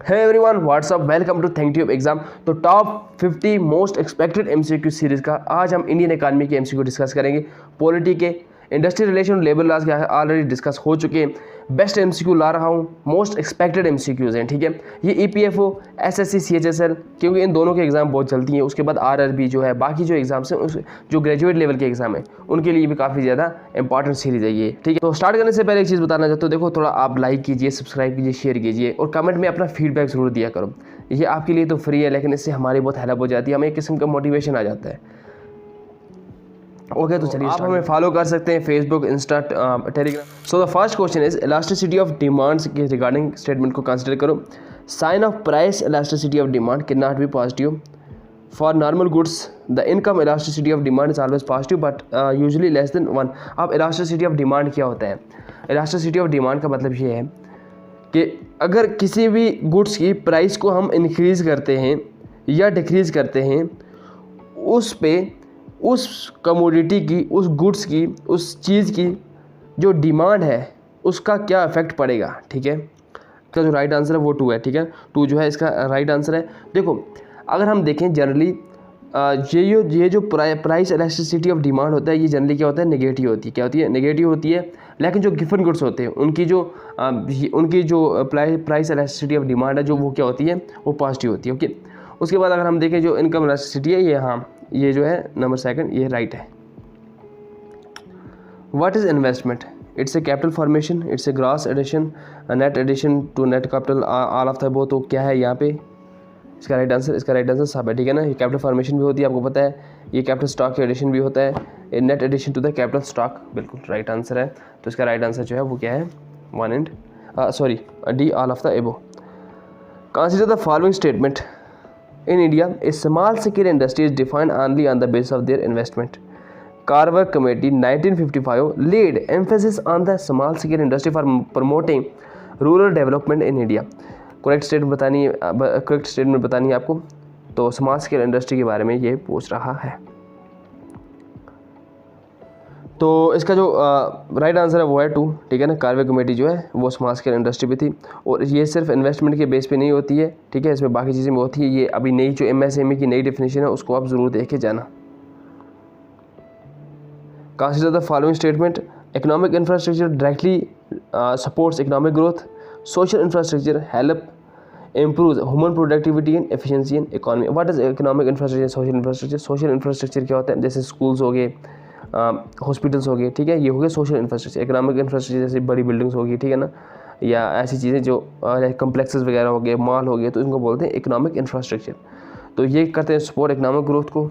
Hey everyone what's up welcome to Think Tube exam. तो top 50 most expected MCQ series का आज हम Indian economy के एमसीक्यू डिस्कस करेंगे। पॉलिटी के, इंडस्ट्री रिलेशन, लेबर लॉज के ऑलरेडी डिस्कस हो चुके हैं। बेस्ट एमसीक्यू ला रहा हूँ, मोस्ट एक्सपेक्टेड एमसीक्यूज हैं, ठीक है। ये ईपीएफओ, एसएससी, सीएचएसएल, क्योंकि इन दोनों के एग्जाम बहुत चलती हैं। उसके बाद आरआरबी जो है, बाकी जो एग्जाम्स हैं, जो ग्रेजुएट लेवल के एग्जाम है उनके लिए भी काफ़ी ज़्यादा इंपॉर्टेंट सीरीज है ये, ठीक है। तो स्टार्ट करने से पहले एक चीज़ बताना चाहता हूँ, देखो थोड़ा आप लाइक कीजिए, सब्सक्राइब कीजिए, शेयर कीजिए और कमेंट में अपना फीडबैक ज़रूर दिया करो। ये आपके लिए तो फ्री है, लेकिन इससे हमारी बहुत हेल्प हो जाती है, हमें एक किस्म का मोटिवेशन आ जाता है। ओके, तो चलिए आप हमें फॉलो कर सकते हैं Facebook, Insta, Telegram. So the first question is elasticity of demands के रिगार्डिंग स्टेटमेंट को कंसिडर करो। Sign of price elasticity of demand can not be positive for normal goods. The income elasticity of demand is always positive but usually less than 1। अब elasticity of demand क्या होता है? Elasticity of demand का मतलब ये है कि अगर किसी भी गुड्स की प्राइस को हम इंक्रीज़ करते हैं या डिक्रीज़ करते हैं, उस पे उस कमोडिटी की, उस गुड्स की, उस चीज़ की जो डिमांड है उसका क्या इफेक्ट पड़ेगा, ठीक है। इसका जो राइट आंसर है वो 2 है, ठीक है। 2 जो है इसका राइट आंसर है। देखो अगर हम देखें जनरली ये जो प्राइस इलास्टिसिटी ऑफ डिमांड होता है, ये जनरली क्या होता है, नेगेटिव होती है। क्या होती है? नेगेटिव होती है। लेकिन जो गिवन गुड्स होते हैं उनकी जो प्राइस इलास्टिसिटी ऑफ डिमांड है, जो वो क्या होती है, वो पॉजिटिव होती है। ओके, उसके बाद अगर हम देखें जो इनकम इलास्टिसिटी है, ये हाँ, ये जो है नंबर सेकंड, ये राइट है। What is investment? It's a capital formation, it's a gross addition, net addition to net capital, all of the both. तो क्या है यहाँ पे इसका राइट आंसर सब है, ठीक है ना। ये कैपिटल फॉर्मेशन भी होती है, आपको पता है। ये कैपिटल स्टॉक की एडिशन भी होता है, net addition to the capital stock, बिल्कुल राइट आंसर है। तो इसका राइट आंसर जो है वो क्या है, 1 and D, all of the एबो। Consider the following statement. In India, a small scale industry is defined only on the basis of their investment. Carver Committee 1955 laid emphasis on the small scale industry for promoting rural development in India. Correct statement बतानी है आपको। तो small scale industry के बारे में ये पूछ रहा है। तो इसका जो राइट आंसर है वो है 2, ठीक है ना। कार्वे कमेटी जो है वो स्मॉल स्केल इंडस्ट्री भी थी, और ये सिर्फ इन्वेस्टमेंट के बेस पे नहीं होती है, ठीक है। इसमें बाकी चीज़ें भी होती है। ये अभी नई जो एमएसएमई की नई डेफिनेशन है उसको आप ज़रूर देख के जाना। Consider the following statement. Economic infrastructure directly supports economic growth. Social infrastructure help improves human productivity and efficiency in economy. What is economic infrastructure, social infrastructure? Social infrastructure क्या होता है? जैसे स्कूल्स हो गए, हॉस्पिटल्स हो गए, ठीक है, ये हो गया सोशल इंफ्रास्ट्रक्चर। इकोनॉमिक इंफ्रास्ट्रक्चर जैसे बड़ी बिल्डिंग्स होगी, ठीक है ना, या ऐसी चीज़ें जो कम्प्लेक्सेस वगैरह हो गए, मॉल हो गए, तो इनको बोलते हैं इकोनॉमिक इंफ्रास्ट्रक्चर। तो ये करते हैं सपोर्ट इकोनॉमिक ग्रोथ को,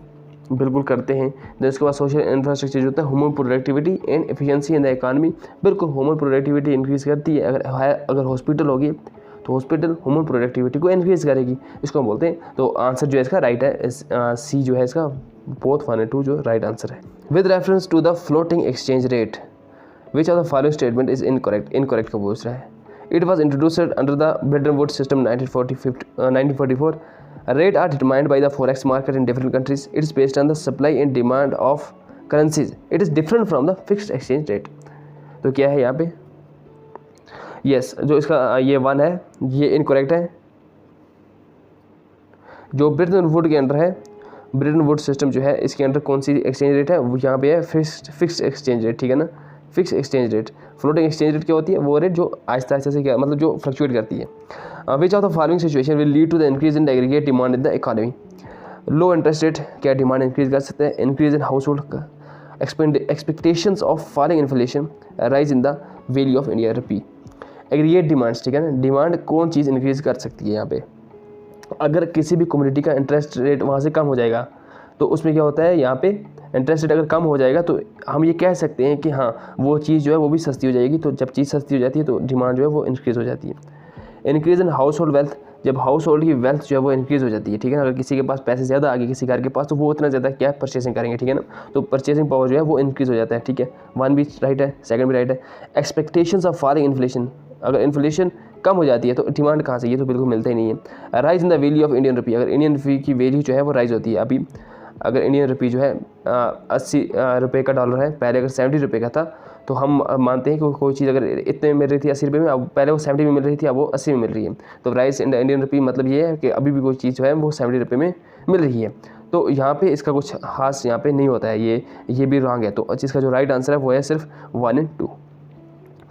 बिल्कुल करते हैं। देन उसके बाद सोशल इंफ्रास्ट्रक्चर जो होता है human productivity and efficiency in the economy, बिल्कुल ह्यूमन प्रोडक्टिविटी इंक्रीज़ करती है। अगर हॉस्पिटल होगी तो हॉस्पिटल ह्यूमन प्रोडक्टिविटी को इंक्रीज करेगी, इसको हम बोलते हैं। तो आंसर जो है इसका राइट है, सी जो है इसका बोथ 1 और 2 जो राइट आंसर है। With reference to the floating exchange rate which of the following statement is incorrect का पूछ रहा है। It was introduced under the Bretton Woods system 1944। Rate are determined by the forex market in different countries. It is based on the supply and demand of currencies. It is different from the fixed exchange rate. तो क्या है यहाँ पे? Yes, जो इसका ये 1 है ये इनकरेक्ट है। जो ब्रेटन वुड के अंडर है, ब्रेटन वुड सिस्टम जो है, इसके अंडर कौन सी एक्सचेंज रेट है? वो यहाँ पे है फिक्स्ड एक्सचेंज रेट, ठीक है ना, fix exchange rate. Floating exchange rate क्या होती है? वो रेट जो आहिस्ता आहिस्ता से क्या मतलब जो फ्लक्चुएट करती है। Which of the following situation will lead to the increase in aggregate demand in the economy. Low interest rate क्या डिमांड इंक्रीज कर सकते हैं? Increase in household expectations of falling inflation, rise in the value of India rupee. Aggregate demands, ठीक है ना, demand कौन चीज़ increase कर सकती है यहाँ पे? अगर किसी भी कम्युनिटी का इंटरेस्ट रेट वहाँ से कम हो जाएगा तो उसमें क्या होता है, यहाँ पे इंटरेस्ट रेट अगर कम हो जाएगा तो हम ये कह सकते हैं कि हाँ वो चीज़ जो है वो भी सस्ती हो जाएगी। तो जब चीज़ सस्ती हो जाती है तो डिमांड जो है वो इंक्रीज़ हो जाती है। Increase in house hold wealth, जब हाउस होल्ड की वेल्थ जो है वो इंक्रीज़ हो जाती है, ठीक है ना। अगर किसी के पास पैसे ज़्यादा आ गए किसी घर के पास, तो वो उतना ज़्यादा क्या परचेसिंग करेंगे, ठीक है ना। तो परचेसिंग पावर जो है वो इंक्रीज़ हो जाता है, ठीक है। 1 भी राइट है, 2 भी राइट है। एक्सपेक्टेशंस ऑफ फॉलिंग इन्फ्लेशन, अगर इन्फ्लेशन कम हो जाती है तो डिमांड कहाँ से? ये तो बिल्कुल मिलता ही नहीं है। Rise in the value of Indian rupee, अगर इंडियन रुपी की वैल्यू जो है वो राइज होती है। अभी अगर इंडियन रुपी जो है 80 रुपये का डॉलर है, पहले अगर 70 रुपये का था, तो हम मानते हैं कि कोई चीज़ अगर इतने में मिल रही थी 80 रुपये में, अब पहले वो 70 में मिल रही थी, अब वो 80 में मिल रही है। तो प्राइस इन इंडियन रुपी मतलब ये है कि अभी भी कोई चीज़ जो है वो 70 रुपये में मिल रही है। तो यहाँ पे इसका कुछ खास यहाँ पे नहीं होता है, ये भी रॉन्ग है। तो इसका जो राइट आंसर है वो है सिर्फ 1 और 2।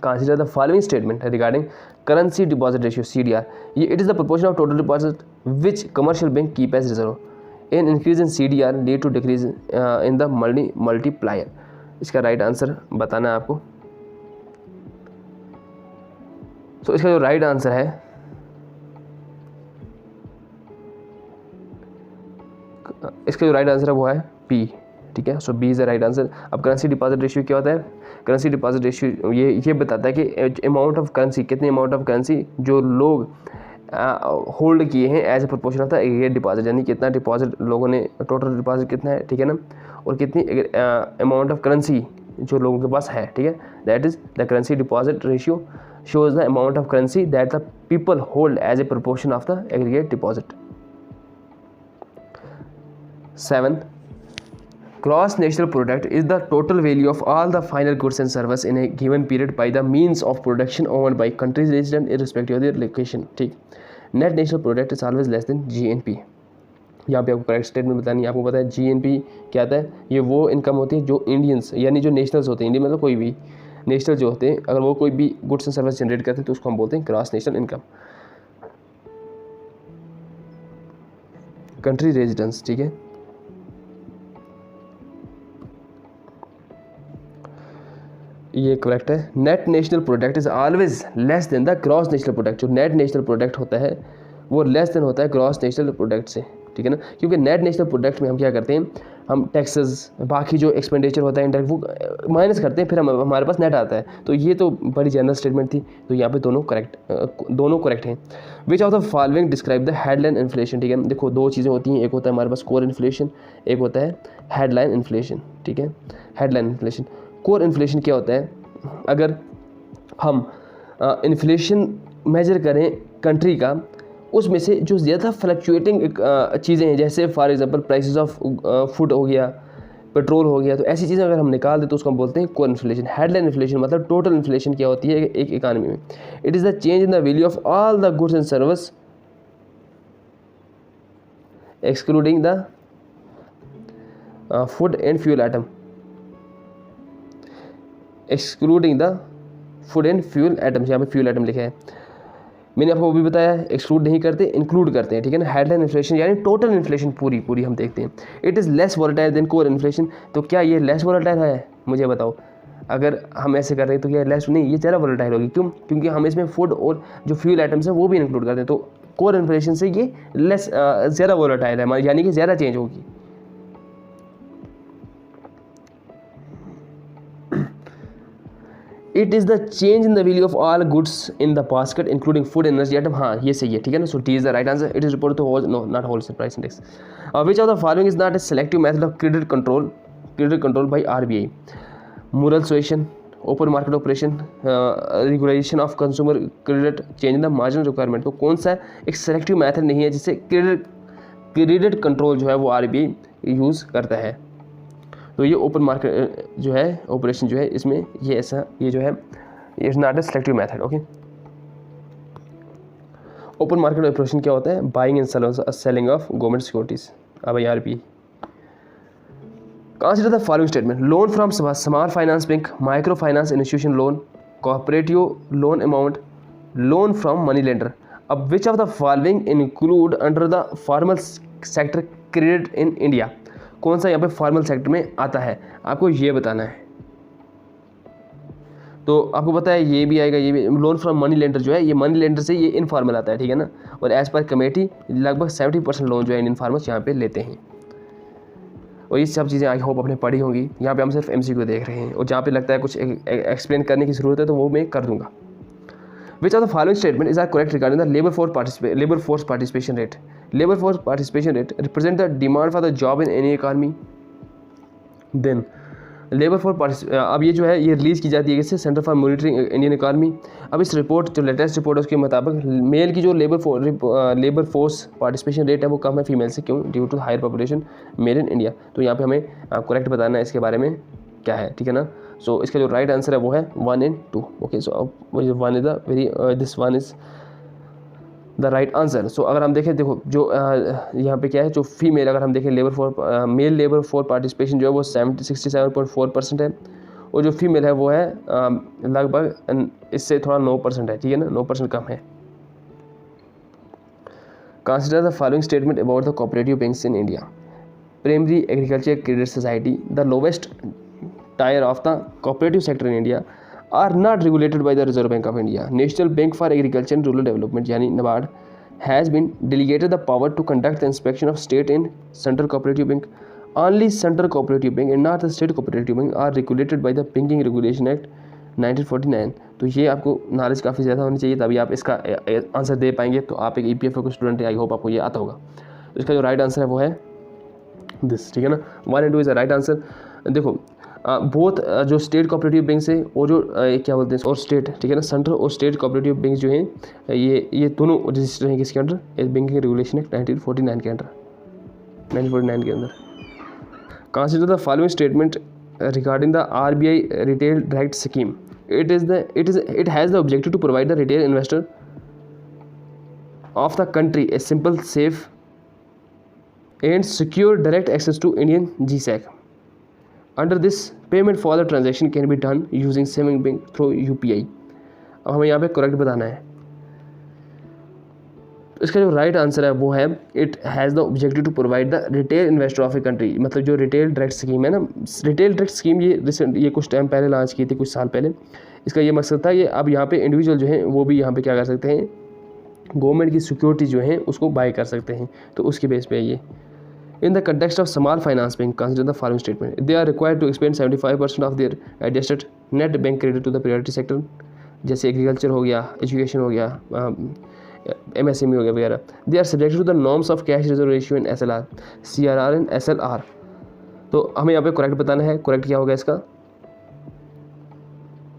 Consider the following statement regarding currency deposit ratio CDR. It is the proportion of total deposit which commercial bank keep as reserve. An increase in CDR lead to decrease in the multiplier. इसका right answer बताना है आपको। तो इसका जो right answer है वो है पी। ठीक है, so B is the right answer. अब करेंसी डिपॉजिट रेशियो क्या होता है? करेंसी डिपॉजिट रेशियो ये बताता है कि अमाउंट ऑफ करेंसी, कितनी अमाउंट ऑफ करेंसी जो लोग होल्ड किए हैं as a proportion of the aggregate deposit, यानी कितना डिपॉजिट लोगों ने, टोटल डिपॉजिट कितना है, ठीक है ना, और कितनी अमाउंट ऑफ करेंसी जो लोगों के पास है। ठीक है, that is the currency deposit ratio shows the amount of currency that the people hold as a proportion of the aggregate deposit. 7. Gross national product is the total value of all the final goods and service in a given period by the means of production owned by countries resident irrespective of their location. ठीक, net national product is always less than GNP। यहाँ पे आपको correct statement बतानी है। आपको पता है GNP क्या आता है? ये वो इनकम होती है जो इंडियंस यानी जो नेशनल्स होते हैं, इंडिया मतलब कोई भी नेशनल जो होते हैं, अगर वो कोई भी गुड्स एंड सर्विस जनरेट करते हैं तो उसको हम बोलते हैं gross national income. Country residence, ठीक है, ये करेक्ट है। Net national product is always less than the gross national product. जो नेट नेशनल प्रोडक्ट होता है वो लेस देन होता है ग्रॉस नेशनल प्रोडक्ट से। ठीक है ना, क्योंकि नेट नेशनल प्रोडक्ट में हम क्या करते हैं, हम टैक्सेस, बाकी जो एक्सपेंडिचर होता है इंडायरेक्ट, वो माइनस करते हैं, फिर हमारे पास नेट आता है। तो ये तो बड़ी जनरल स्टेटमेंट थी, तो यहाँ पे दोनों करेक्ट हैं। विच of the following describe the headline inflation. ठीक है, देखो दो चीज़ें होती हैं, एक होता है हमारे पास कोर इन्फ्लेशन, एक होता है हेडलाइन इन्फ्लेशन। ठीक है, हेडलाइन इन्फ्लेशन, कोर इन्फ्लेशन क्या होता है? अगर हम इन्फ्लेशन मेजर करें कंट्री का, उसमें से जो ज़्यादा फ्लक्चुएटिंग चीज़ें हैं, जैसे for example prices of food हो गया, पेट्रोल हो गया, तो ऐसी चीज़ें अगर हम निकाल दें तो उसको हम बोलते हैं कोर इन्फ्लेशन। हेडलाइन इन्फ्लेशन मतलब टोटल इन्फ्लेशन क्या होती है एक इकानमी में? It is the change in the value of all the goods and service excluding the food and fuel item, excluding the food and fuel items. यहाँ पे fuel item लिखा है, मैंने आपको वो भी बताया, एक्सक्लूड नहीं करते, इंक्लूड करते हैं। ठीक है ना, हेडलाइन इन्फ्लेशन यानी टोटल इन्फ्लेशन पूरी हम देखते हैं। It is less volatile than core inflation. तो क्या ये लेस वोलेटाइल है? मुझे बताओ, अगर हम ऐसे कर रहे हैं तो क्या लेस नहीं, ये ज़्यादा वोलेटाइल होगी। क्यों? क्योंकि हम इसमें फूड और जो फ्यूल आइटम्स हैं वो भी इंक्लूड करते हैं। तो कोर इन्फ्लेशन से ये लेस ज़्यादा वोलेटाइल है, यानी कि ज़्यादा चेंज होगी। It is the change in the value of all goods in the basket including food energy item. हाँ, ये सही है। ठीक है ना, so D is the right answer. It is reported to whole, no not wholesale price index. Which of the following is not a selective method of credit control by RBI? Moral suasion, open market operation, regulation of consumer credit, change in the marginal requirement. तो कौन सा एक selective method नहीं है जिससे credit control जो है वो RBI यूज़ करता है? तो ये ओपन मार्केट जो है ऑपरेशन जो है, इसमें ये ऐसा, ये जो है ये is not a selective method. Okay, open market operation क्या होता है? Buying and selling of government securities. अब RBI। Consider the following statement. Loan from small finance bank, micro finance institution loan, cooperative loan amount, loan from money lender. अब which of the following include under the formal sector credit in India? कौन सा यहाँ पे formal sector में आता है, आपको ये बताना है। तो आपको पता है ये भी आएगा, ये भी। लोन फ्रॉम मनी लेंडर जो है, ये मनी लेंडर से ये इनफॉर्मल आता है। ठीक है ना, और एज पर कमेटी लगभग 70% लोन जो है इंडियन फार्मर्स यहाँ पे लेते हैं। और ये सब चीज़ें आई होप आपने पढ़ी होंगी। यहाँ पे हम सिर्फ MCQ देख रहे हैं, और जहाँ पे लगता है कुछ एक्सप्लेन करने की ज़रूरत है तो वो मैं कर दूँगा। Which of the following statement is are correct regarding the labour force participation rate? Labour force participation rate represent the demand for the job in any economy. Then labour force अब ये जो है ये रिलीज़ की जाती है किससे? Centre for monitoring Indian economy. अब इस रिपोर्ट जो लेटेस्ट रिपोर्ट है उसके मुताबिक मेल की जो लेबर फोर्स पार्टिसिपेशन रेट है वो कम है फीमेल से। क्यों? Due to higher population male in India. तो यहाँ पे हमें करेक्ट बताना है इसके बारे में क्या है। ठीक है ना, सो इसका जो राइट आंसर है वो है 1 and 2. ओके, सो अब one is the very this one is the right answer. So अगर हम देखें, देखो जो यहाँ पे क्या है, जो फीमेल अगर हम देखें मेल लेबर फॉर पार्टिसिपेशन जो है वो 67.4% है, और जो फीमेल है वो है लगभग इससे थोड़ा 9% है, ठीक है ना, 9% कम है. Consider the following statement about the cooperative banks in India. Primary agriculture credit society, the lowest tier of the cooperative sector in India, are not regulated by the Reserve Bank of India. National bank for Agriculture and Rural Development यानी NABARD has been delegated the power to conduct the inspection of state and central cooperative bank. Only central cooperative bank and not the state cooperative bank are regulated by the Banking Regulation Act 1949. तो ये आपको knowledge काफ़ी ज़्यादा होनी चाहिए, तभी आप इसका आंसर दे पाएंगे. तो आप एक EPFO के स्टूडेंट है, आई होप आपको ये आता होगा. तो इसका जो राइट आंसर है वो है दिस, ठीक है ना. 1 and 2 is the right answer. देखो बोथ जो स्टेट कोऑपरेटिव बैंक है और जो क्या बोलते हैं और स्टेट, ठीक है ना, सेंट्रल और स्टेट कोऑपरेटिव बैंक जो हैं ये दोनों रजिस्टर हैं किसके अंडर, बैंकिंग रेगुलेशन एक्ट 1949 के अंदर, 1949 के अंदर. Consider the following statement regarding the RBI Retail Direct Scheme. It has the objective to provide the retail investor of the country a simple, safe, and secure direct access to Indian GSEC. Under this, payment for the transaction can be done using saving bank through UPI. अब हमें यहाँ पे correct बताना है. इसका जो right answer है वो है it has the objective to provide the retail investor of a country. मतलब जो रिटेल डायरेक्ट स्कीम है ना, रिटेल डायरेक्ट स्कीम ये कुछ टाइम पहले लॉन्च की थी, कुछ साल पहले. इसका ये मकसद था ये अब यहाँ पे इंडिविजुअल जो हैं वो भी यहाँ पे क्या कर सकते हैं, गवर्नमेंट की सिक्योरिटी जो हैं उसको बाय कर सकते हैं. तो उसकी बेस पे ये in the context of small finance bank consider the following statement. They are required to expend 75% of their adjusted net bank credit to the priority sector. जैसे एग्रीकल्चर हो गया, एजुकेशन हो गया, MSME हो गया वगैरह. They are subject to the norms of cash reserve ratio and SLR, CRR and SLR. तो हमें यहाँ पे करेक्ट बताना है. करेक्ट क्या होगा इसका?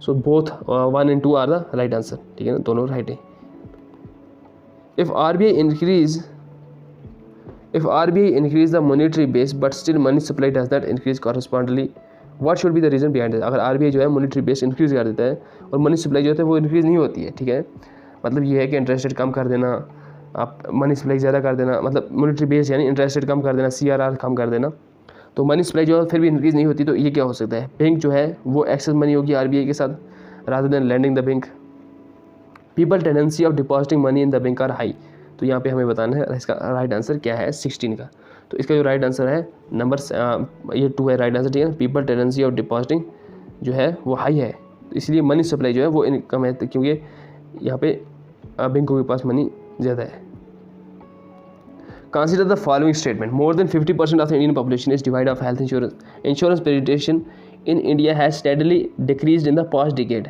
So both 1 and 2 are the right answer, ठीक है ना, दोनों राइट है. इफ RBI increase the monetary base but still money supply does not increase correspondingly, what should be the reason behind it? अगर RBI जो है monetary base इंक्रीज़ कर देता है और मनी सप्लाई जो होता है वो इंक्रीज़ नहीं होती है, ठीक है, मतलब ये है कि इंटरेस्ट रेट कम कर देना, आप मनी सप्लाई ज़्यादा कर देना, मतलब मॉनेटरी बेस यानी इंटरेस्ट रेट कम कर देना, CRR कम कर देना, तो मनी सप्लाई जो है फिर भी इंक्रीज़ नहीं होती. तो ये क्या हो सकता है, बैंक जो है वो एक्सेस मनी होगी RBI के साथ rather than lending the bank. People tendency of depositing money in the bank are high. तो यहाँ पे हमें बताना है इसका राइट आंसर क्या है 16 का. तो इसका जो राइट आंसर है नंबर ये 2 है राइट आंसर, ठीक है. पीपल टेंडेंसी ऑफ डिपॉजिटिंग जो है वो हाई है, इसलिए मनी सप्लाई जो है वो कम है, क्योंकि यहाँ पे बैंकों के पास मनी ज़्यादा है. Consider the following statement. More than 50% of the Indian population is divide of health insurance. Insurance penetration in India has steadily decreased in the past decade.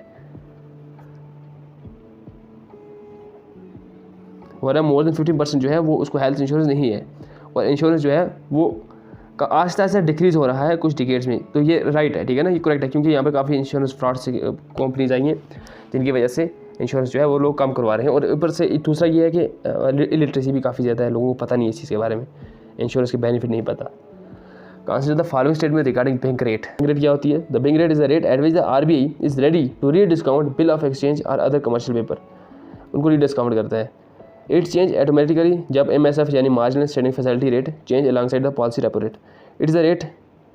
और मोर देन 50% जो है वो उसको हेल्थ इंश्योरेंस नहीं है, और इंश्योरेंस जो है वो आस्ते आस्ते डिक्रीज़ हो रहा है कुछ डिकेड्स में. तो ये राइट है, ठीक है ना, ये करेक्ट है, क्योंकि यहाँ पे काफ़ी इंश्योरेंस फ्रॉड से कंपनीज आई हैं जिनकी वजह से इंश्योरेंस जो है वो लोग कम करवा रहे हैं. और ऊपर से दूसरा ये है कि इलिटरेसी भी काफ़ी ज़्यादा है, लोगों को पता नहीं है इस चीज़ के बारे में, इंश्योरेंस के बेनिफिट नहीं पता. Consider the following statement regarding bank rate. Bank rate क्या होती है? The bank rate is the rate at which the RBI is ready to rediscount bill of exchange और अदर कमर्शियल पेपर. उनको rediscount करता है. It change automatically जब MSF यानी marginal standing facility rate change alongside the policy repo rate. It is the rate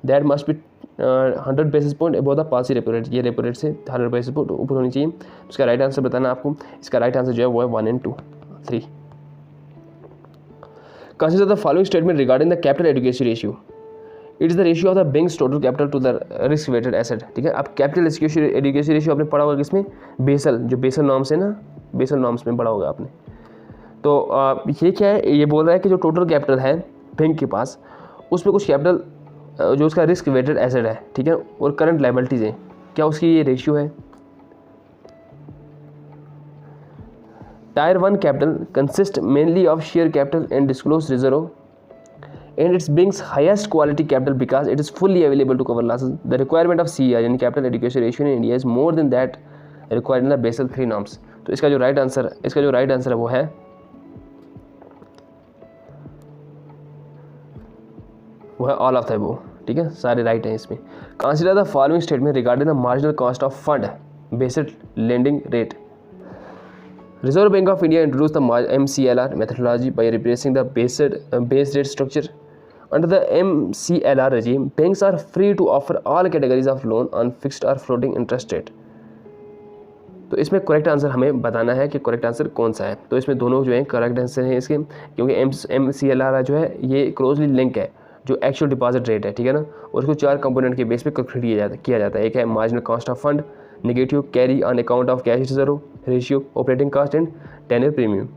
that must be 100 basis point above the policy repo rate. ये repo rate से 100 basis point ऊपर होनी चाहिए. उसका right answer बताना आपको. इसका राइट आंसर जो है वो है 1 and 2, 3. Consider the following statement regarding the capital adequacy ratio. It is the ratio of the banks total capital to the risk weighted asset. ठीक है, आप कैपिटल एडुकेसी रेशियो आपने पढ़ा होगा किसमें? बेसल, जो बेसल नॉर्म्स है ना, बेसल नॉर्म्स में पढ़ा होगा आपने. तो ये क्या है, ये बोल रहा है कि जो टोटल कैपिटल है बैंक के पास उसमें कुछ कैपिटल जो उसका रिस्क वेटेड एसेट है, ठीक है, और करंट लायबिलिटीज़ हैं, क्या उसकी ये रेशियो है? Tyre 1 capital consist mainly of share capital and disclose reserve and it brings highest quality capital because it is fully available to cover losses. The requirement of CER यानी capital adequacy ratio in India is more than that required in the Basel III norms. तो इसका जो right answer है वो है all of the above. ठीक है, सारे राइट हैं इसमें। Consider the following statement regarding the marginal cost of fund based lending rate. Reserve Bank of India introduced the MCLR methodology by replacing the base rate structure. Under the MCLR regime, banks are free to offer all categories of loan on fixed or floating interest rate. तो इसमें correct answer हमें बताना है कि correct answer कौन सा है। तो इसमें दोनों जो है करेक्ट आंसर हैं इसके, क्योंकि MCLR जो है ये क्लोजली लिंक है जो एक्चुअल डिपॉजिट रेट है, ठीक है ना, और उसको 4 कंपोनेंट के बेस पे कैलकुलेट किया जाता है। एक है marginal cost of fund, negative carry on account of cash reserve ratio, operating cost and tenure premium.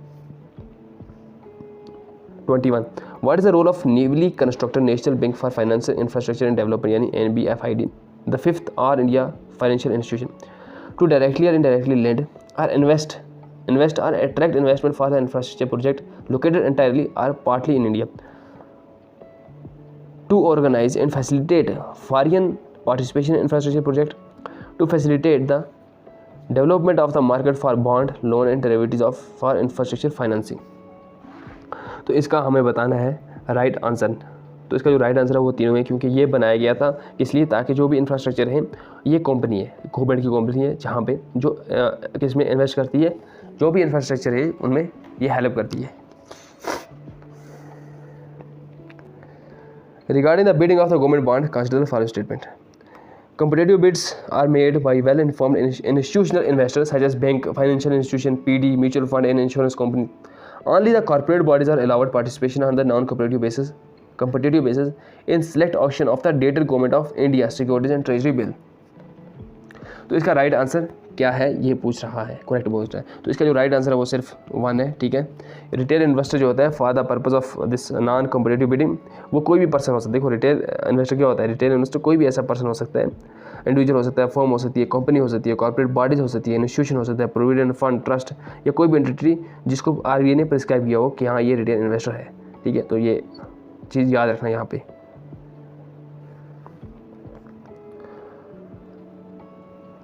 21 what is the role of newly constructed national bank for financial infrastructure and development यानी NBFID, the fifth are India financial institution to directly और indirectly lend और invest or attract investment for the infrastructure project located entirely or partly in India, to organize and facilitate foreign participation in infrastructure project, to facilitate the development of the market for bond, loan and derivatives for infrastructure financing। तो इसका हमें बताना है right answer. तो इसका जो right answer है वो तीनों है, क्योंकि ये बनाया गया था इसलिए ताकि जो भी इंफ्रास्ट्रक्चर है ये कंपनी है, गवर्नमेंट की कंपनी है, जहाँ पे जो किसमें इन्वेस्ट करती है, जो भी इंफ्रास्ट्रक्चर है उनमें ये हेल्प करती है। Regarding the bidding of the government bond, consider the following statement. Competitive bids are made by well-informed institutional investors such as bank, financial institution, PD, mutual fund and insurance company. Only the corporate bodies are allowed participation on the non-competitive basis in select auction of the dated government of India securities and treasury bill. तो इसका right answer क्या है ये पूछ रहा है, correct पूछ रहा है। तो इसका जो राइट आंसर है वो सिर्फ 1 है, ठीक है। रिटेल इन्वेस्टर जो होता है for the purpose of this non competitive bidding, वो कोई भी पर्सन हो सकता है। देखो रिटेल इन्वेस्टर क्या होता है, रिटेल इन्वेस्टर कोई भी ऐसा पर्सन हो सकता है, इंडिविजुअल हो सकता है, फर्म हो सकती है, कंपनी हो सकती है, कॉर्पोरेट बॉडीज हो सकती है, इंस्टीट्यूशन हो सकता है, प्रोविडेंट फंड, ट्रस्ट या कोई भी एंटिटी जिसको RBI ने प्रिस्क्राइब किया हो कि हाँ ये रिटेल इन्वेस्टर है, ठीक है। तो ये चीज़ याद रखना यहाँ पे।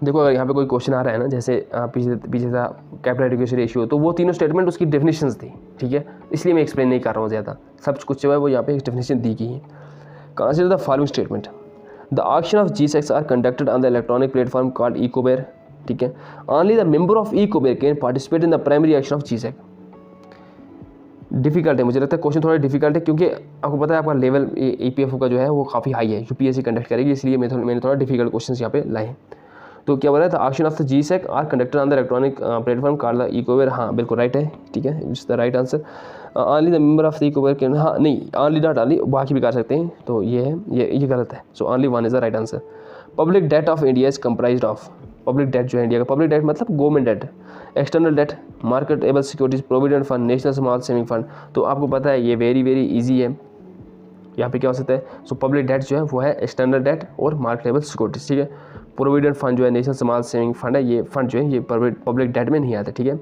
देखो अगर यहाँ पे कोई क्वेश्चन आ रहा है ना, जैसे पीछे था कैपिटल एडिक्वेसी रेशियो, तो वो तीनों स्टेटमेंट उसकी डेफिनेशंस थी, ठीक है, इसलिए मैं एक्सप्लेन नहीं कर रहा हूँ ज़्यादा, सब कुछ जो है वो यहाँ पे एक डेफिनेशन दी गई है। Consider the following statement. The auction of G-Secs are conducted on the electronic platform called Ecobear, ठीक है। Only the member of Ecobear can participate in the primary auction of G-Sec। Difficult है, मुझे लगता है question थोड़ा difficult है, क्योंकि आपको पता है आपका लेवल EPFO का जो है वो काफ़ी हाई है, UPSC कंडक्ट करेगी, इसलिए मैंने थोड़ा डिफिकल्ट क्वेश्चन यहाँ पे लाए हैं। तो क्या बोला था, auction of the G-Sec are conducted on the electronic platform called the Ecobear। हाँ बिल्कुल राइट है, ठीक है, it's the right answer. Only the member of the Ecobear can, हाँ नहीं, ओनली नॉट ओनली, बाकी भी कर सकते हैं, तो ये है, ये गलत है। So only 1 is the right answer. Public debt of India is comprised of, public debt जो है इंडिया का, पब्लिक डेट मतलब government debt, external debt, marketable securities, provident fund, national small saving fund. तो आपको पता है ये वेरी ईजी है, यहाँ पे क्या हो सकता है। सो पब्लिक डेट जो है वो है एक्सटर्नल डेट और मार्केटेबल सिक्योरिटीज, ठीक है। प्रोविडेंट फंड जो है नेशनल स्मॉल सेविंग फंड है, ये फंड जो है ये पब्लिक डेट में नहीं आता, ठीक है।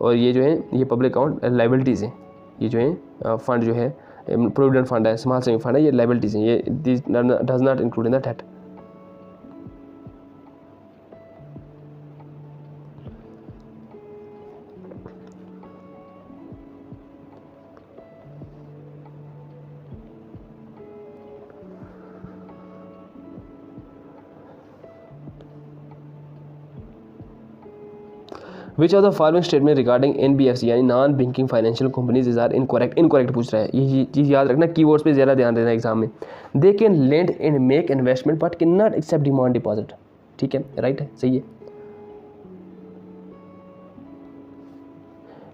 और ये जो है ये पब्लिक अकाउंट लाइबिलिटीज़ हैं, ये जो है फंड जो है प्रोविडेंट फंड है, स्मॉल सेविंग फंड है, ये लाइबिलिटीज़ हैं, ये does not include in the debt. Which of the following statement regarding NBFC यानी non banking financial companies is are incorrect पूछ रहा है। ये चीज़ याद रखना, कीवर्ड्स पे ज़्यादा ध्यान देना एग्जाम में। They can lend and make investment but can not accept demand deposit, ठीक है, राइट है, सही है।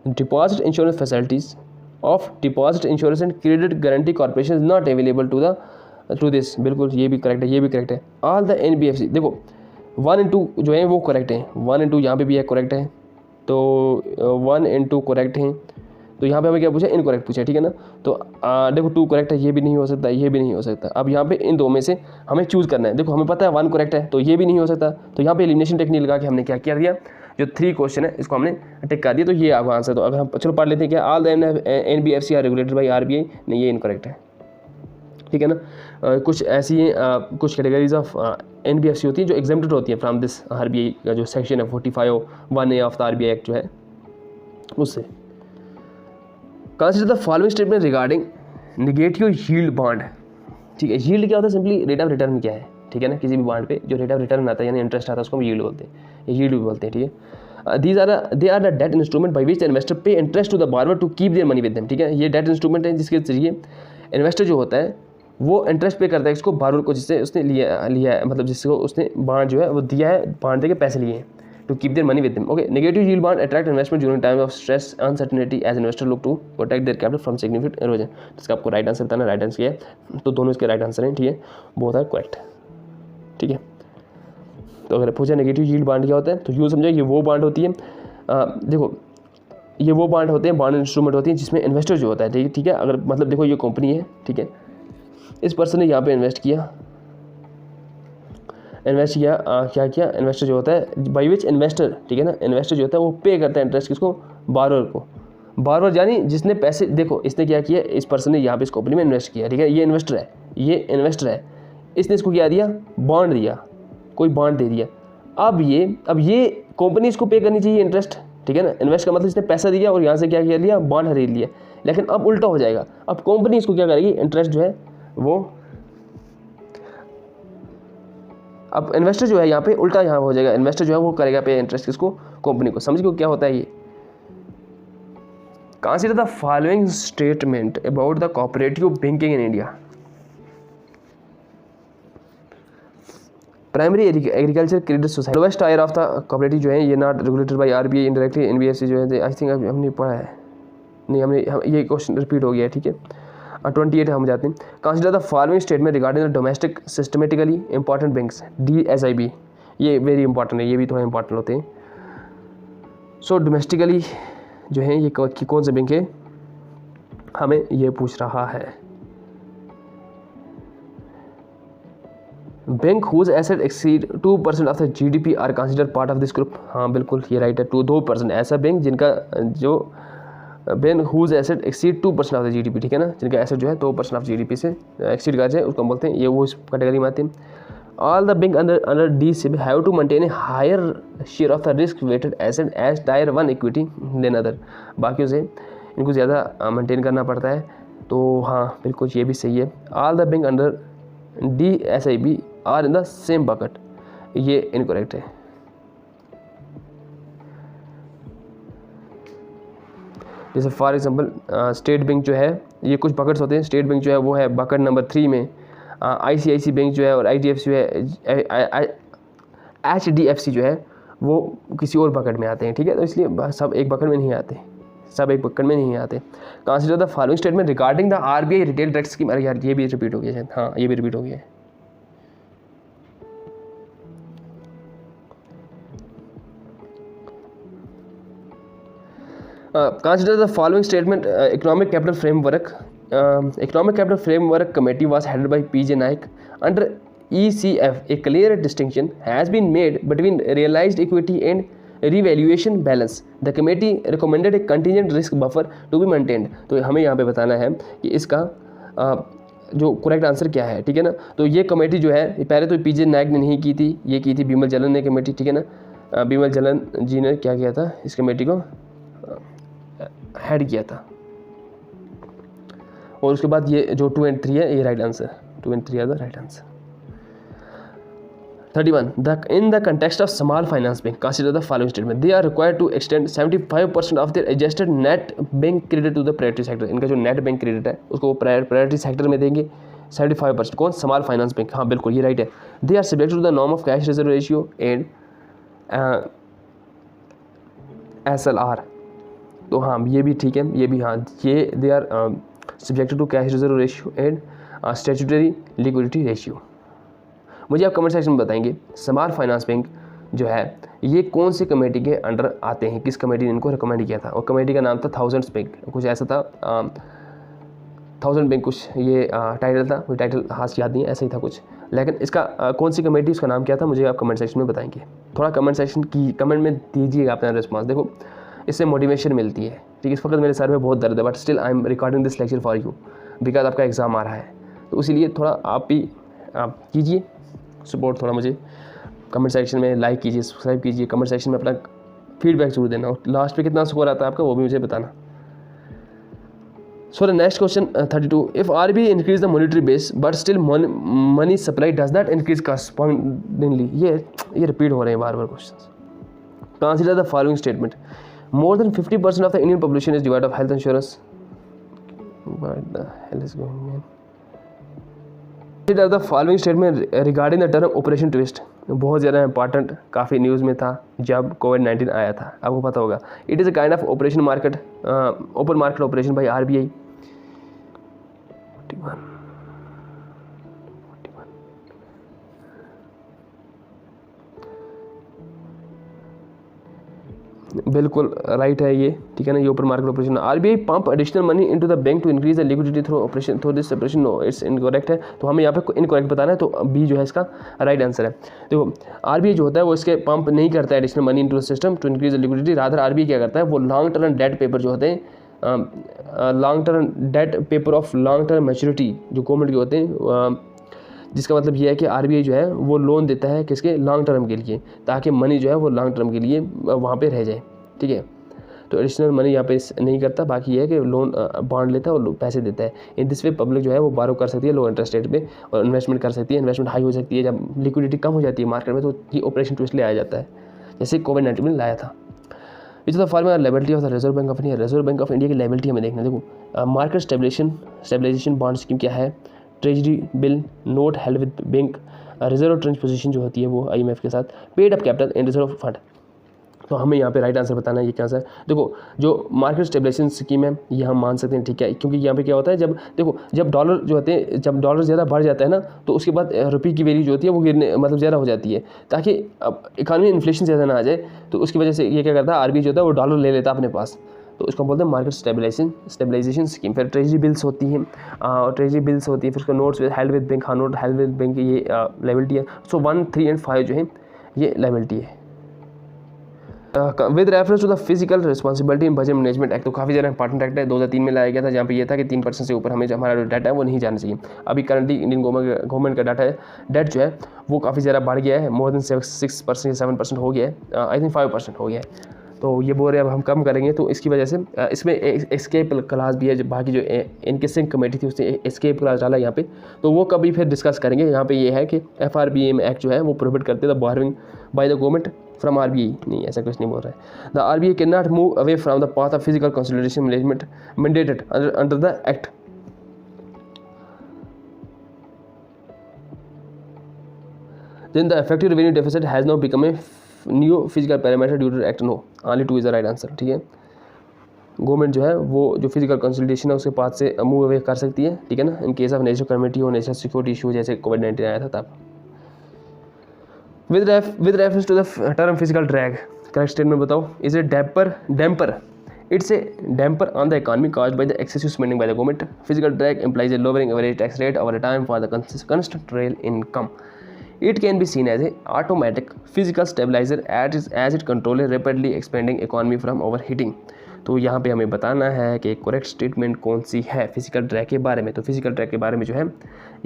Deposit insurance facilities of deposit insurance and credit guarantee corporation is not available to this, बिल्कुल ये भी करेक्ट है, ये भी करेक्ट है। ऑल द NBFC, देखो 1 and 2 जो है वो करेक्ट है, 1 and 2 यहाँ पे भी है करेक्ट है, तो 1 and 2 करेक्ट हैं। तो यहाँ पे हमें क्या पूछा, इनकरेक्ट पूछा, ठीक है ना। तो देखो 2 करेक्ट है, ये भी नहीं हो सकता, ये भी नहीं हो सकता। अब यहाँ पे इन दो में से हमें चूज़ करना है। देखो हमें पता है 1 करेक्ट है, तो ये भी नहीं हो सकता। तो यहाँ पे एलिमिनेशन टेक्निक लगा के हमने क्या कर दिया, जो 3 क्वेश्चन है इसको हमने टिक कर दिया, तो ये आपका आंसर। तो अगर हम चलो पढ़ लेते हैं क्या, all the NBFC are regulated by RBI, नहीं ये इनकरेक्ट है, ठीक है ना। कुछ ऐसी कुछ कैटेगरीज ऑफ NBFC होती हैं जो एग्जेम्प्टेड होती है फ्रॉम दिस RBI का जो सेक्शन है 45(1)(a) of the RBI act जो है उससे। Consider the following statement regarding negative yield bond, ठीक है। यील्ड क्या होता है, सिंपली रेट ऑफ रिटर्न क्या है, ठीक है ना। किसी भी बॉन्ड पे जो रेट ऑफ रिटर्न आता है यानी इंटरेस्ट आता है उसको हम यील्ड बोलते हैं, यील्ड भी बोलते हैं, ठीक है। They are the debt instrument by which the investor pay interest to the borrower to keep their money with them, ठीक है। ये डेट इंस्ट्रूमेंट है जिसके जरिए इन्वेस्टर जो होता है वो इंटरेस्ट पे करता है इसको बारवर को, जिससे उसने लिया है, मतलब जिसको उसने बॉन्ड जो है वो दिया है, बॉन्ड देके पैसे लिए हैं, to keep their money with them. Okay, negative yield bond attract investment during time of stress uncertainty as investor look to protect their capital from significant erosion. इसका आपको राइट आंसर बताना, राइट आंसर है, तो दोनों इसके right answer हैं, ठीक है, बोथ आर करेक्ट, ठीक है। तो अगर पूछा नेगेटिव यील्ड बॉन्ड क्या होता है तो यूँ समझो ये वो बॉन्ड होती है, देखो ये वो बॉन्ड होते हैं, बॉन्ड इंस्ट्रूमेंट होती हैं जिसमें इन्वेस्टर जो होता है, ठीक है। अगर मतलब देखो ये कंपनी है, ठीक है, इस पर्सन ने यहाँ पे इन्वेस्ट किया, क्या किया, इन्वेस्टर जो होता है बाई विच इन्वेस्टर, ठीक है ना, इन्वेस्टर जो होता है वो पे करता है इंटरेस्ट किसको, बारवर को, बारवर यानी जिसने पैसे, देखो इसने क्या किया, इस पर्सन ने यहाँ पे इस कंपनी में इन्वेस्ट किया, ठीक है, ये इन्वेस्टर है, इसने इसको क्या दिया, बॉन्ड दिया, कोई बॉन्ड दे दिया। अब ये कंपनी इसको पे करनी चाहिए इंटरेस्ट, ठीक है ना। इन्वेस्ट का मतलब इसने पैसा दिया और यहाँ से क्या किया लिया, बॉन्ड खरीद लिया। लेकिन अब उल्टा हो जाएगा, अब कंपनी इसको क्या करेगी, इंटरेस्ट जो है वो, अब इन्वेस्टर जो है यहाँ पे उल्टा यहाँ हो जाएगा, इन्वेस्टर जो है वो करेगा पे इंटरेस्ट किसको, कंपनी को। समझ को क्या होता है ये। Consider the following statement about the cooperative banking in India. Primary agriculture credit society lowest tier of the cooperative जो है ये not regulated by RBI indirectly, NBFC जो है आई थिंक हमने पढ़ा है, नहीं हमने ये क्वेश्चन रिपीट हो गया है, ठीक है। 28 हम जाते हैं। Consider the following statement regarding the domestic systematically important banks, DSIB, ये वेरी इंपॉर्टेंट है, ये भी थोड़ा इंपॉर्टेंट होते हैं। सो डोमेस्टिकली जो है ये कौन से बैंक है, हमें ये पूछ रहा है। Bank whose asset exceed 2% of the GDP are consider part of this group, हाँ बिल्कुल ये राइट है, 2%, ऐसा बैंक जिनका जो bank whose asset exceed 2% of the GDP, ठीक है ना, जिनका एसेट जो है 2% ऑफ GDP से एक्सीड कर जाए उसको बोलते हैं, ये वो इस कैटेगरी में आते हैं। All the bank under DSIB have to maintain a higher share of the risk weighted asset as tier 1 equity than other, बाकियों से इनको ज़्यादा मेंटेन करना पड़ता है, तो हाँ बिल्कुल ये भी सही है। All the bank under DSIB are in the same bucket, ये इनकरेक्ट है। जैसे फॉर एग्जांपल स्टेट बैंक जो है ये कुछ बकेट्स होते हैं, स्टेट बैंक जो है वो है बकेट नंबर 3 में, ICICI बैंक जो है और IDFC जो है, HDFC जो है वो किसी और बकेट में आते हैं, ठीक है। तो इसलिए सब एक बकेट में नहीं आते, consider the following statement regarding the RBI retail direct scheme, अरे यार ये भी रिपीट हो गया है, हाँ ये भी रिपीट हो गया है। Consider the following statement. Economic Capital Framework Committee was headed by P.J. Naik. Under ECF, a clear distinction has been made between realized equity and revaluation balance. The committee recommended a contingent risk buffer to be maintained. तो हमें यहाँ पे बताना है कि इसका जो correct answer क्या है, ठीक है ना। तो ये कमेटी जो है पहले तो P.J. नायक ने नहीं की थी, ये की थी बिमल जलन ने कमेटी, ठीक है ना। बिमल जलन जी ने क्या किया था, इस कमेटी को हेड किया था। और उसके बाद ये जो 2 and 3 है ये right answer, 2 and 3 are the right answer. 31 in the context of small finance bank consider the following statement. They are required to extend 75% of their adjusted net bank credit to the priority sector. इनका जो net bank credit है उसको वो priority sector में देंगे 75%। कौन, small finance bank, हाँ बिल्कुल ये राइट है। They are subject to the norm of cash reserve ratio and SLR, तो हाँ ये भी ठीक है, ये भी हाँ, ये they are subject to cash reserve ratio and statutory liquidity ratio. मुझे आप कमेंट सेक्शन में बताएंगे स्मॉल फाइनेंस बैंक जो है ये कौन सी कमेटी के अंडर आते हैं, किस कमेटी ने इनको रिकमेंड किया था। और कमेटी का नाम था थाउजेंड्स बैंक, कुछ ऐसा था, 1000 बैंक कुछ ये टाइटल था, मुझे टाइटल हाथ याद नहीं है, ऐसा ही था कुछ। लेकिन इसका कौन सी कमेटी, उसका नाम क्या था, मुझे आप कमेंट सेक्शन में बताएंगे। थोड़ा कमेंट सेक्शन की कमेंट में दीजिएगा अपना रिस्पॉन्स, देखो इससे मोटिवेशन मिलती है, ठीक है। इस वक्त मेरे सर में बहुत दर्द है, but still I am recording this lecture for you because आपका एग्ज़ाम आ रहा है, तो इसीलिए थोड़ा आप भी कीजिए सपोर्ट, थोड़ा मुझे कमेंट सेक्शन में लाइक कीजिए, सब्सक्राइब कीजिए, कमेंट सेक्शन में अपना फीडबैक जरूर देना, और लास्ट पे कितना स्कोर आता है आपका वो भी मुझे बताना। So the next question 32, if RBI increase the monetary base but still money supply does not increase correspondingly, ये रिपीट हो रहे हैं बार बार questions. Consider the following statement. More than 50% of the Indian population is devoid of health insurance. What the hell is going on? Consider the following statement regarding the term operation twist. बहुत ज़्यादा important, काफ़ी news में था जब कोविड-19 आया था, आपको पता होगा. It is a kind of operation market, open market operation by RBI. बिल्कुल राइट है ये, ठीक है ना, ये open market operation. RBI pump additional money into the bank to increase the liquidity through operation through this operation. No, it's incorrect है, तो हमें यहाँ पे इनकरेक्ट बताना है, तो बी जो है इसका राइट आंसर है. देखो RBI जो होता है वो इसके पंप नहीं करता है additional money into the system to increase the liquidity. Rather RBI क्या करता है, वो लॉन्ग टर्म डेट पेपर जो होते हैं, long term debt paper of long term maturity जो गवर्नमेंट के होते हैं, जिसका मतलब ये है कि RBI जो है वो लोन देता है किसके, लॉन्ग टर्म के लिए, ताकि मनी जो है वो लॉन्ग टर्म के लिए वहाँ पे रह जाए. ठीक है, तो एडिशनल मनी यहाँ पे नहीं करता. बाकी ये है कि लोन बॉन्ड लेता है और पैसे देता है. इन दिस वे पब्लिक जो है वो बारो कर सकती है लो इंटरेस्ट रेट पे और इन्वेस्टमेंट कर सकती है. इन्वेस्टमेंट हाई हो सकती है जब लिक्विडिटी कम हो जाती है मार्केट में, तो ये ऑपरेशन ट्विस्ट ले आया जाता है, जैसे कोविड-19 में लाया था. Which the form liability of the Reserve Bank of India. Reserve Bank of India की लायबिलिटी हमें देखना. देखो मार्केट स्टेबलाइजेशन बॉन्ड स्कीम क्या है, treasury bill, note held with bank, reserve trench position जो होती है वो IMF के साथ, paid up capital in reserve fund. तो हमें यहाँ पे राइट आंसर बताना है ये क्या आंसर. देखो जो मार्केट स्टेबलाइजेशन स्कीम है ये हम मान सकते हैं, ठीक है, क्योंकि यहाँ पे क्या होता है, जब देखो जब डॉलर जो होते हैं, जब डॉलर ज़्यादा बढ़ जाता है ना, तो उसके बाद रुपये की वैल्यू जो होती है वो गिरने मतलब ज़्यादा हो जाती है, ताकि अब इकानमी इन्फ्लेशन ज़्यादा ना आ जाए. तो उसकी वजह से ये क्या करता है, RBI जो होता है वो डॉलर ले लेता है अपने पास, तो उसको बोलते हैं मार्केट स्टेबलाइजेशन स्कीम. फिर ट्रेजरी बिल्स होती हैं, फिर उसका नोट्स हेल्ड विद बैंक. हाँ, नोट हेल्ड विद बैंक ये लायबिलिटी है. सो 1, 3 एंड 5 जो है ये लायबिलिटी है. With reference to the physical responsibility in budget management act. तो काफ़ी ज़्यादा इंपॉर्टेंट एक्ट है, 2003 में लाया गया था, जहाँ पे ये था कि 3% से ऊपर हमें जो हमारा डाटा है वो नहीं जाना चाहिए. अभी करंटली इंडियन गवर्नमेंट का डाटा है, डेट जो है वो काफ़ी ज़्यादा बढ़ गया है, मोर देन 6% या 7% हो गया है, आई थिंक 5% हो गया है. तो ये बोल रहे हैं अब हम कम करेंगे, तो इसकी वजह से इसमें एस्केप क्लास भी है. जब बाकी जो इनकेसिंग कमेटी थी उसने एस्केप क्लास डाला यहाँ पे, तो वो कभी फिर डिस्कस करेंगे. यहाँ पे ये है कि FRBM एक्ट जो है वो प्रोहिबिट करते the borrowing by the government from RBI. नहीं, ऐसा कुछ नहीं बोल रहा है. The RBI can not move away from the path of physical consolidation management mandated under the act. Then the effective revenue deficit has now become a new physical parameter due to the act. No, only 2 is the right answer. ठीक है, government जो है वो जो physical consolidation है उसके path से move away कर सकती है, ठीक है ना, in case of national committee हो, नेशनल सिक्योरिटी इशू, जैसे कोविड-19 आया था तब. With reference to the term physical drag, correct statement बताओ. Is a damper. It's a damper on the economy caused by the excessive spending by the government. Physical drag implies a lowering average tax rate over time for the constant real income. It can be seen as an automatic physical stabilizer as it controls a rapidly expanding economy from overheating. तो यहाँ पे हमें बताना है कि correct statement कौन सी है physical drag के बारे में. तो फिजिकल ड्रैग के बारे में जो है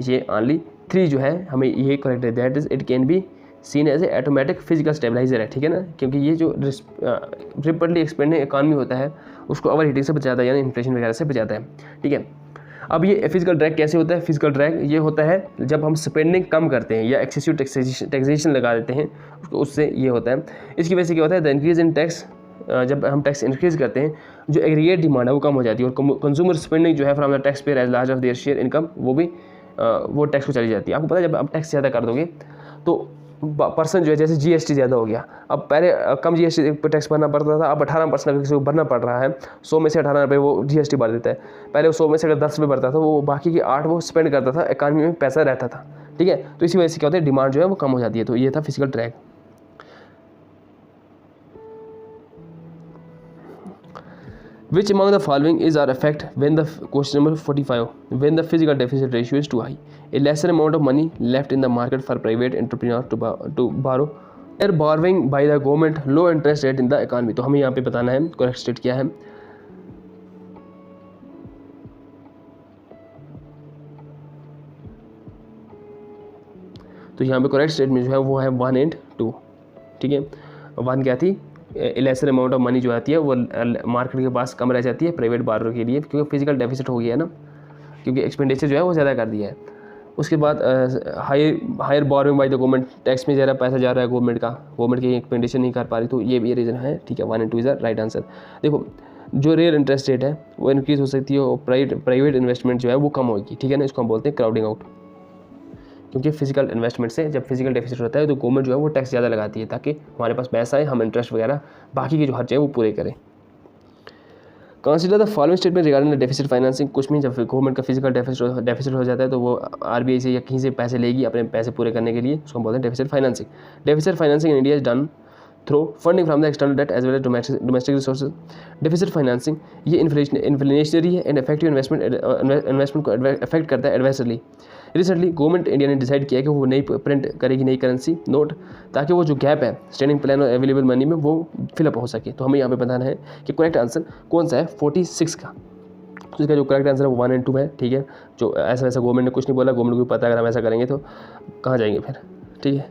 ये ओनली 3 जो है हमें ये करेक्ट है. That is it can be seen as a automatic physical stabiliser है, ठीक है ना, क्योंकि ये जो रेपिडली एक्सपेंडिंग इकॉनमी होता है उसको ओवर हीटिंग से बचाता है, यानी इन्फ्लेशन वगैरह से बचाता है. ठीक है, अब ये फिजिकल ड्रैग कैसे होता है. फिजिकल ड्रैग ये होता है जब हम स्पेंडिंग कम करते हैं या एक्सेसिव टैक्सेशन लगा देते हैं, उससे ये होता है. इसकी वजह से क्या होता है, द इंक्रीज इन टैक्स, जब हम टैक्स इंक्रीज करते हैं जो एग्रीगेट डिमांड है वो कम हो जाती है, और कंज्यूमर स्पेंडिंग जो है from the tax payer as large of their share income वो भी वो टैक्स को चली जाती है. आपको पता है जब आप टैक्स ज़्यादा कर दोगे तो पर्सन जो है, जैसे GST ज़्यादा हो गया, अब पहले कम GST पर टैक्स भरना पड़ता था, अब 18% किसी को भरना पड़ रहा है. 100 में से 18 रुपये वो GST भर देता है. पहले वो 100 में से अगर 10 रुपये भरता था वो बाकी के 8 वो स्पेंड करता था, इकॉनमी में पैसा रहता था. ठीक है, तो इसी वजह से क्या होता है, डिमांड जो है वो कम हो जाती है. तो ये था physical drag. Which among the following is our effect when the question number 45 when the physical deficit ratio is too high? A lesser amount of money left in the market for private entrepreneur to borrow. They're borrowing by the government, low interest rate in the economy. तो हमें यहाँ पे बताना है correct state क्या है. तो यहाँ पे करेक्ट स्टेटमेंट जो है वो है 1 and 2. ठीक है, 1 क्या थी, लेसर अमाउंट ऑफ मनी जो आती है वो मार्केट के पास कम रह जाती है प्राइवेट बारों के लिए, क्योंकि फिजिकल डेफिसिट हो गया है ना, क्योंकि एक्सपेंडिचर जो है वो ज़्यादा कर दिया है। उसके बाद higher borrowing by the government, tax में ज़्यादा पैसा जा रहा है गवर्नमेंट की एक्सपेंडिचर नहीं कर पा रही, तो ये भी रीज़न है। ठीक है, 1 and 2 is the right answer. देखो जो रियल इंटरेस्ट रेट है वो इंक्रीज़ हो सकती है और प्राइवेट इन्वेस्टमेंट जो है वो कम होगी। ठीक है ना, इसको हम बोलते हैं क्राउडिंग आउट, क्योंकि फिजिकल इन्वेस्टमेंट से जब फिजिकल डेफिसिट होता है तो गवर्नमेंट जो है वो टैक्स ज़्यादा लगाती है ताकि हमारे पास पैसा है, हम इंटरेस्ट वगैरह बाकी के जो खर्चे हैं वो पूरे करें। Consider the following statement regarding the deficit financing. कुछ भी जब गवर्नमेंट का फिजिकल डेफिसिट हो जाता है तो वो आरबीआई से या कहीं से पैसे लेगी अपने पैसे पूरे करने के लिए, उसको हम बोलते हैं deficit financing. Deficit financing in India is done through funding from the external debt as well as domestic resources. Deficit financing ये इन्फ्लेशनरी है एंड इफेक्टिव इन्वेस्टमेंट को अफेक्ट करता है एडवर्सली। रिसेंटली गवर्नमेंट इंडिया ने डिसाइड किया कि वो नई प्रिंट करेगी नई करेंसी नोट, ताकि वो जो गैप है स्टैंडिंग प्लान और अवेलेबल मनी में वो फिलअप हो सके। तो हमें यहाँ पे बताना है कि करेक्ट आंसर कौन सा है 46 का। तो इसका जो करेक्ट आंसर है वो 1 and 2 है। ठीक है, जो ऐसा वैसा गवर्नमेंट ने कुछ नहीं बोला, गवर्नमेंट को भी पता है अगर हम ऐसा करेंगे तो कहाँ जाएंगे फिर। ठीक है,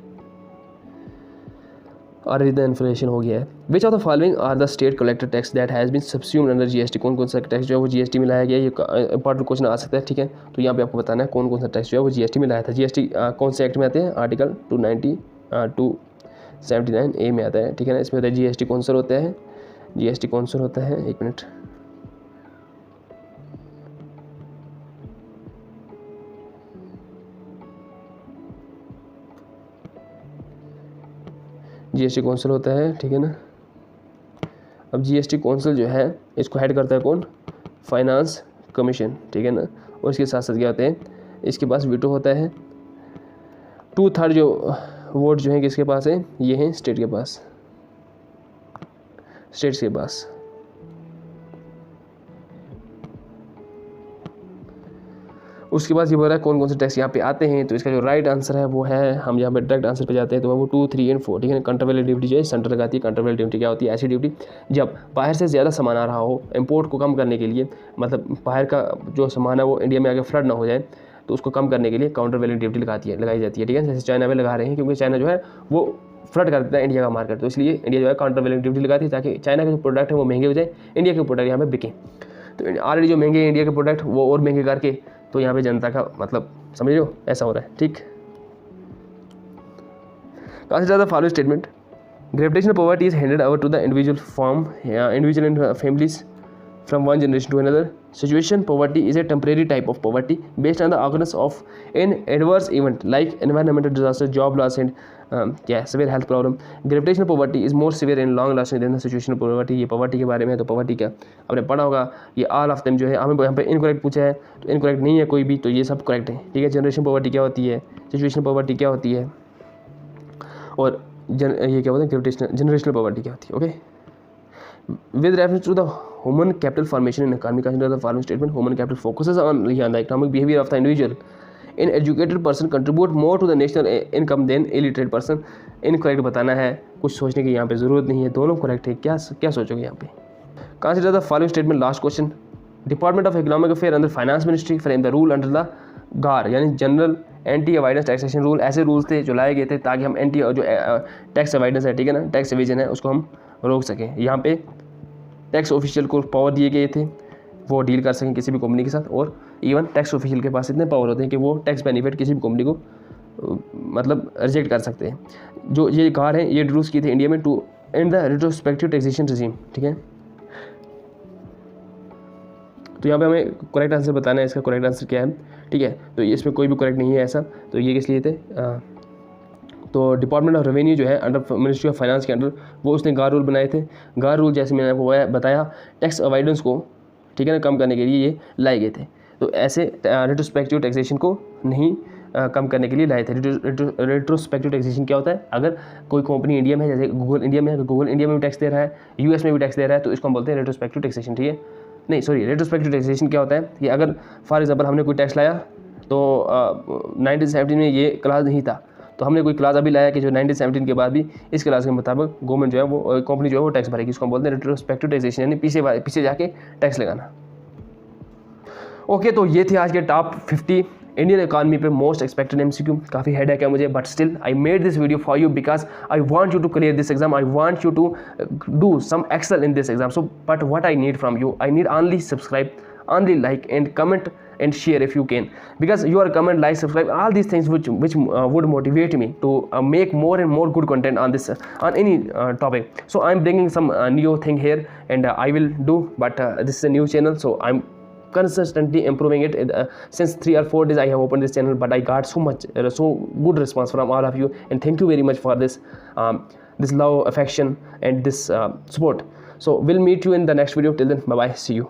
और द इन्फ्लेशन हो गया है। Which of the following are the state collected tax that has been subsumed under GST. कौन कौन सा टैक्स जो है वो जीएसटी में लाया गया, ये इंपॉर्टेंट क्वेश्चन आ सकता है। ठीक है, तो यहाँ पे आपको बताना है कौन कौन सा टैक्स जो है वो जीएसटी में लाया था। जीएसटी कौन से एक्ट में आते हैं, आर्टिकल 279A में आता है। ठीक है ना, इसमें होता है जीएसटी कौंसल होता है, जीएसटी कौंसल होता है, एक मिनट, जीएसटी कौंसिल होता है। ठीक है ना, अब जीएसटी कौंसिल जो है इसको हेड करता है कौन, फाइनेंस कमीशन। ठीक है ना, और इसके साथ साथ क्या होते हैं, इसके पास वीटो होता है। 2/3 जो वोट जो है किसके पास है, ये हैं स्टेट के पास, स्टेट्स के पास। उसके बाद ये बोल रहा है कौन कौन से टैक्स यहाँ पे आते हैं, तो इसका जो राइट आंसर है वो है, हम यहाँ पे डायरेक्ट आंसर पे जाते हैं तो वो 2, 3 and 4। ठीक है ना, कंट्रोवैल्यू ड्यूटी जो है सेंटर लगाती है। कंट्रोवैल्यू ड्यूटी क्या होती है, ऐसी ड्यूटी जब बाहर से ज़्यादा सामान आ रहा हो, इंपोर्ट को कम करने के लिए, मतलब बाहर का जो सामान है वो इंडिया में आगे फ्लड ना हो जाए, तो उसको कम करने के लिए काउंटर वैल्यू ड्यूटी लगाई जाती है। ठीक है, जैसे चाइना में लगा रहे हैं, क्योंकि चाइना जो है वो फ्लड कर देता है इंडिया का मार्केट, तो इसलिए इंडिया जो है काउंटर वैल्यू ड्यूटी लगाती है ताकि चाइना के जो प्रोडक्ट है वो महंगे हो जाए, इंडिया के प्रोडक्ट यहाँ पे बिकें। तो ऑलरेडी जो महंगे इंडिया के प्रोडक्ट वो और महंगे करके, तो यहाँ पे जनता का मतलब समझ लो ऐसा हो रहा है। ठीक, consider the following statement. Gravitational poverty is handed over to the individual form या individual and families from one generation to another. Situation poverty is a temporary type of poverty based on the occurrence of an adverse event like environmental disaster, job loss and severe health problem. Gravitational poverty is more severe and long lasting than the situational poverty. ये poverty के बारे में है, तो poverty क्या आपने पढ़ा होगा, ये all of them जो है, हमें यहाँ पे incorrect पूछा है तो incorrect नहीं है कोई भी, तो ये सब correct है। ठीक है, generation poverty क्या होती है, situational poverty क्या होती है, और ये क्या होता है generational poverty क्या होती है। Okay, with reference to the human capital formation in economy, consider the following statement. Human capital focuses on the economic behavior of the individual. An educated person contribute more to the national income than illiterate person. Incorrect बताना है, कुछ सोचने की यहाँ पे ज़रूरत नहीं है, दोनों करेक्ट है। क्या सोचोगे यहाँ पे। Consider the following statement. Last question. Department of Economic Affairs under Finance Ministry frame the rule under the GAR यानी general anti avoidance taxation rule. ऐसे रूल्स थे जो लाए गए थे ताकि हम एंटी जो टैक्स अवॉइडेंस है, ठीक है ना, टैक्स एविजन है, उसको हम रोक सकें। यहाँ पे टैक्स ऑफिशियल को पावर दिए गए थे, वो डील कर सकें किसी भी कंपनी के साथ, और इवन टैक्स ऑफिशियल के पास इतने पावर होते हैं कि वो टैक्स बेनिफिट किसी भी कंपनी को मतलब रिजेक्ट कर सकते हैं। जो ये गार हैं ये इंट्रोड्यूस की थी इंडिया में to end the retrospective taxation regime. ठीक है, तो यहाँ पे हमें करेक्ट आंसर बताना है, इसका करेक्ट आंसर क्या है। ठीक है, तो इसमें कोई भी करेक्ट नहीं है ऐसा, तो ये किस लिए थे, तो डिपार्टमेंट ऑफ रेवेन्यू जो है अंडर मिनिस्ट्री ऑफ फाइनेंस के अंडर, वो उसने गार रूल बनाए थे। गार रूल जैसे मैंने आपको बताया टैक्स अवॉइडेंस को, ठीक है ना, कम करने के लिए ये लाए गए थे। तो ऐसे रेट्रोस्पेक्टिव टैक्सेशन को नहीं कम करने के लिए लाए थे। रेट्रोस्पेक्टिव टैक्सेशन क्या होता है, अगर कोई कंपनी इंडिया में है, जैसे गूगल इंडिया में है, गूगल इंडिया में भी टैक्स दे रहा है, यूएस में भी टैक्स दे रहा है, तो इसको हम बोलते हैं रेट्रोस्पेक्टिव टैक्सेशन। ठीक है, नहीं सॉरी, रेट्रोस्पेक्टिव टैक्सेशन क्या होता है कि अगर फॉर एग्जांपल हमने कोई टैक्स लाया तो 1917 में ये क्लास नहीं था, तो हमने कोई क्लास अभी लाया कि जो 1917 के बाद भी इस क्लास के मुताबिक गवर्नमेंट जो है वो कंपनी जो है वो टैक्स भरेगी, इसको हम बोलते हैं रेट्रोस्पेक्टिव टैक्सेशन, यानी पीछे जाके टैक्स लगाना। ओके, तो ये थे आज के टॉप 50 इंडियन इकॉनमी पे मोस्ट एक्सपेक्टेड MCQ, काफ़ी हेडेक है मुझे, but still I made this video for you because I want you to clear this exam, I want you to do some excel in this exam. So but what I need from you, I need only subscribe, only like and comment and share if you can, because your comment, like, subscribe, all these things which would motivate me to make more and more good content on this on any topic. So I'm bringing some new thing here, and I will do, but this is a new channel, so I'm consistently improving it. Since 3 or 4 days I have opened this channel, but I got so much so good response from all of you, and thank you very much for this this love, affection, and this support. So we'll meet you in the next video. Till then, bye bye, see you.